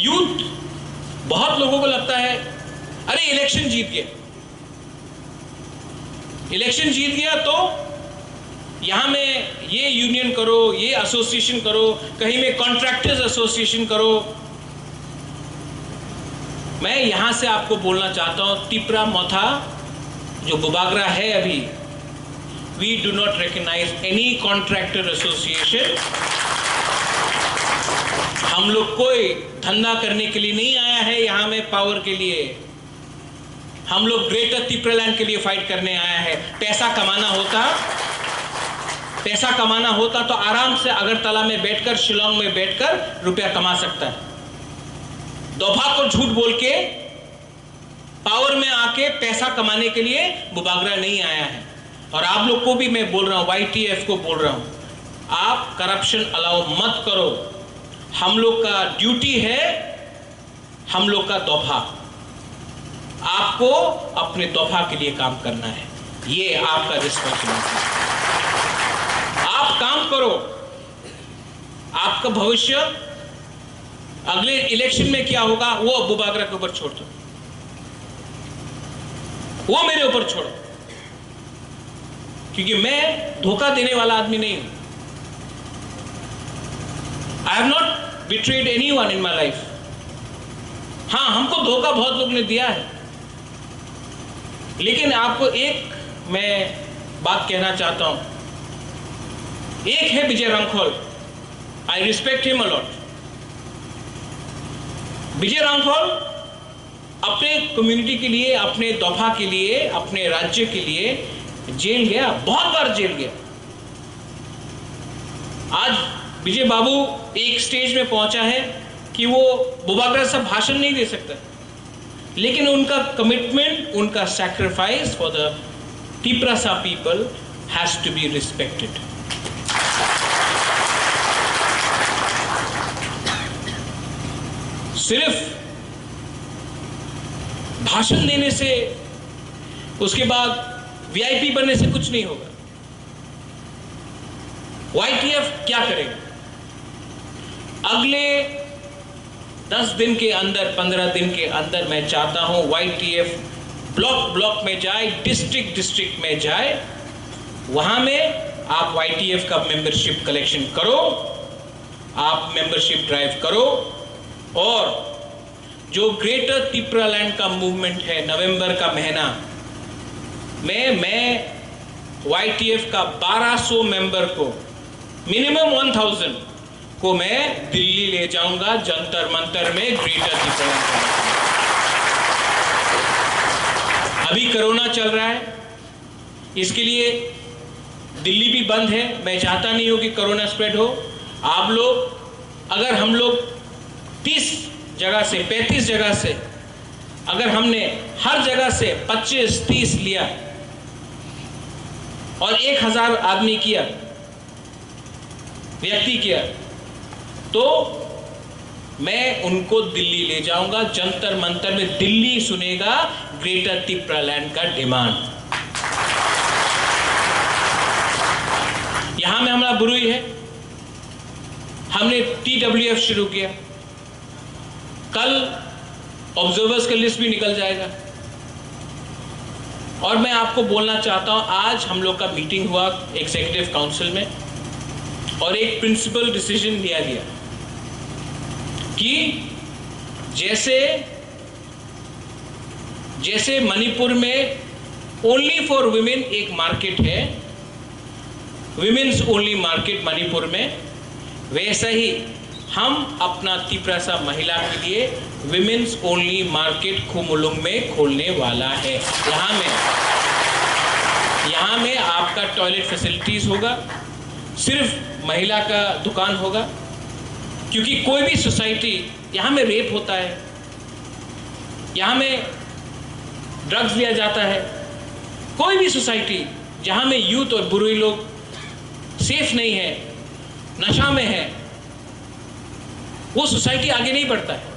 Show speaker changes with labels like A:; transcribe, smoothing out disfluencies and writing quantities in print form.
A: Youth, बहुत लोगों को लगता है अरे इलेक्शन जीत गया, इलेक्शन जीत गया तो यहां में ये यूनियन करो, ये एसोसिएशन करो, कहीं में कॉन्ट्रैक्टर्स एसोसिएशन करो। मैं यहां से आपको बोलना चाहता हूं, तिपरा मोथा जो बुबागरा है अभी, we do not recognise any contractor association. हम लोग कोई धंधा करने के लिए नहीं आया है यहां में, पावर के लिए। हम लोग ग्रेटर तिपरालैंड के लिए फाइट करने आया है। पैसा कमाना होता तो आराम से अगरतला में बैठकर, शिलोंग में बैठकर रुपया कमा सकता है। दोभा को झूठ बोल के पावर में आके पैसा कमाने के लिए बुबागरा नहीं आया है। और आप लोग को भी मैं बोल रहा हूं, YTF को बोल रहा हूं, आप करप्शन अलाउ मत करो। हम लोग का ड्यूटी है, हम लोग का दोभा, आपको अपने दोभा के लिए काम करना है, ये आपका रिस्पॉन्सिबिलिटी है। आप काम करो, आपका भविष्य अगले इलेक्शन में क्या होगा वो बुबागरा के ऊपर छोड़ दो, वो मेरे ऊपर छोड़ो, क्योंकि मैं धोखा देने वाला आदमी नहीं हूं। I have not betrayed anyone in my life. हां, हमको धोखा बहुत लोग ने दिया है, लेकिन आपको एक मैं बात कहना चाहता हूं। एक है Vijay Rankhol, I respect him a lot. Vijay Rankhol अपने कम्युनिटी के लिए, अपने दोभा के लिए, अपने राज्य के लिए जेल गया, बहुत बार जेल गया। आज विजय बाबू एक स्टेज में पहुंचा है कि वो बुबागरा से भाषण नहीं दे सकता, लेकिन उनका कमिटमेंट, उनका sacrifice for the Tiprasa people has to be respected. सिर्फ भाषण देने से, उसके बाद VIP बनने से कुछ नहीं होगा। YTF क्या करेगा? अगले 10 दिन के अंदर, 15 दिन के अंदर मैं चाहता हूं YTF ब्लॉक में जाए, डिस्ट्रिक्ट में जाए। वहां में आप YTF का मेंबरशिप कलेक्शन करो, आप मेंबरशिप ड्राइव करो, और जो ग्रेटर तिपरालैंड का मूवमेंट है, नवंबर का महीना में मैं YTF का 1200 मेंबर को, मिनिमम 1000 को मैं दिल्ली ले जाऊंगा, जंतर मंतर में ग्रेटर तिपरालैंड। अभी कोरोना चल रहा है, इसके लिए दिल्ली भी बंद है। मैं चाहता नहीं हूं कि कोरोना स्प्रेड हो। आप लोग, अगर हम लोग 30 जगह से, 35 जगह से, अगर हमने हर जगह से 25-30 लिया और 1000 आदमी किया, व्यक्ति किया, तो मैं उनको दिल्ली ले जाऊंगा, जंतर मंतर में दिल्ली सुनेगा ग्रेटर तिपरालैंड का डिमांड। यहां में हमारा बुरुई है, हमने TWF शुरू किया, कल ऑब्जर्वर्स का लिस्ट भी निकल जाएगा। और मैं आपको बोलना चाहता हूं, आज हम लोग का मीटिंग हुआ एग्जीक्यूटिव काउंसिल में, और एक प्रिंसिपल डिसीजन लिया गया कि जैसे मणिपुर में ओनली फॉर वुमेन एक मार्केट है, विमेन्स ओनली मार्केट मणिपुर में, वैसा ही हम अपना तिपरासा महिला के लिए विमेन्स ओनली मार्केट खुमुलुंग में खोलने वाला है। यहाँ में आपका टॉयलेट फैसिलिटीज होगा, सिर्फ महिला का दुकान होगा, क्योंकि कोई भी सोसाइटी, यहाँ में रेप होता है, यहाँ में ड्रग्स लिया जाता है, कोई भी सोसाइटी जहाँ में यूथ और बुरुई लोग सेफ नहीं है, नशा में है, वो सोसाइटी आगे नहीं बढ़ता है।